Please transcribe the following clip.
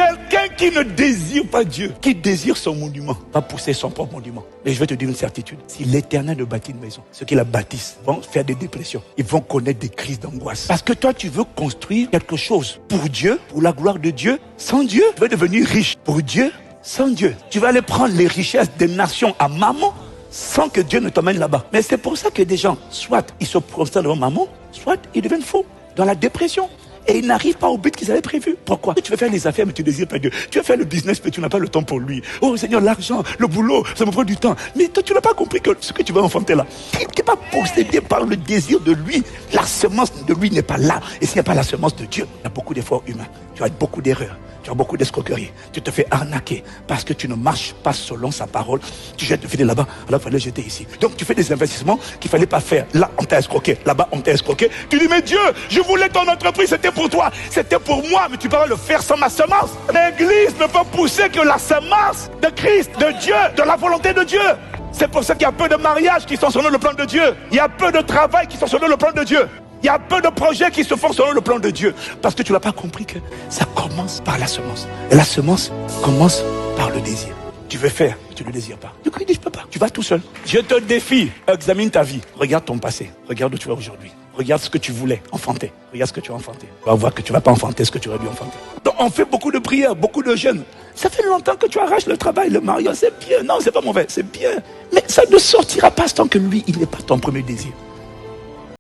Quelqu'un qui ne désire pas Dieu, qui désire son monument, va pousser son propre monument. Mais je vais te dire une certitude. Si l'Éternel ne bâtit une maison, ceux qui la bâtissent vont faire des dépressions. Ils vont connaître des crises d'angoisse. Parce que toi, tu veux construire quelque chose pour Dieu, pour la gloire de Dieu. Sans Dieu, tu veux devenir riche. Pour Dieu, sans Dieu. Tu vas aller prendre les richesses des nations à maman, sans que Dieu ne t'emmène là-bas. Mais c'est pour ça que des gens, soit ils se prosterent devant maman, soit ils deviennent faux, dans la dépression. Et ils n'arrivent pas au but qu'ils avaient prévu. Pourquoi? Tu veux faire les affaires, mais tu ne désires pas Dieu. Tu veux faire le business, mais tu n'as pas le temps pour lui. Oh Seigneur, l'argent, le boulot, ça me prend du temps. Mais toi, tu n'as pas compris que ce que tu vas enfanter là, tu n'es pas possédé par le désir de lui. La semence de lui n'est pas là. Et s'il n'y a pas la semence de Dieu, il y a beaucoup d'efforts humains. Tu as beaucoup d'erreurs. Tu as beaucoup d'escroqueries. Tu te fais arnaquer parce que tu ne marches pas selon sa parole. Tu jettes le filet là-bas, alors il fallait jeter ici. Donc tu fais des investissements qu'il ne fallait pas faire. Là, on t'a escroqué. Là-bas, on t'a escroqué. Tu dis, mais Dieu, je voulais ton entreprise, c'était pour toi. C'était pour moi, mais tu peux pas le faire sans ma semence. L'église ne peut pousser que la semence de Christ, de Dieu, de la volonté de Dieu. C'est pour ça qu'il y a peu de mariages qui sont selon le plan de Dieu. Il y a peu de travail qui sont selon le plan de Dieu. Il y a peu de projets qui se font selon le plan de Dieu. Parce que tu n'as pas compris que ça commence par la semence. Et la semence commence par le désir. Tu veux faire, mais tu ne le désires pas. Du coup, il dit, je peux pas. Tu vas tout seul. Je te défie. Examine ta vie. Regarde ton passé. Regarde où tu es aujourd'hui. Regarde ce que tu voulais enfanter. Regarde ce que tu as enfanté. Tu vas voir que tu ne vas pas enfanter ce que tu aurais dû enfanter. Donc, on fait beaucoup de prières, beaucoup de jeûnes. Ça fait longtemps que tu arraches le travail, le mariage. C'est bien. Non, c'est pas mauvais. C'est bien. Mais ça ne sortira pas tant que lui, il n'est pas ton premier désir.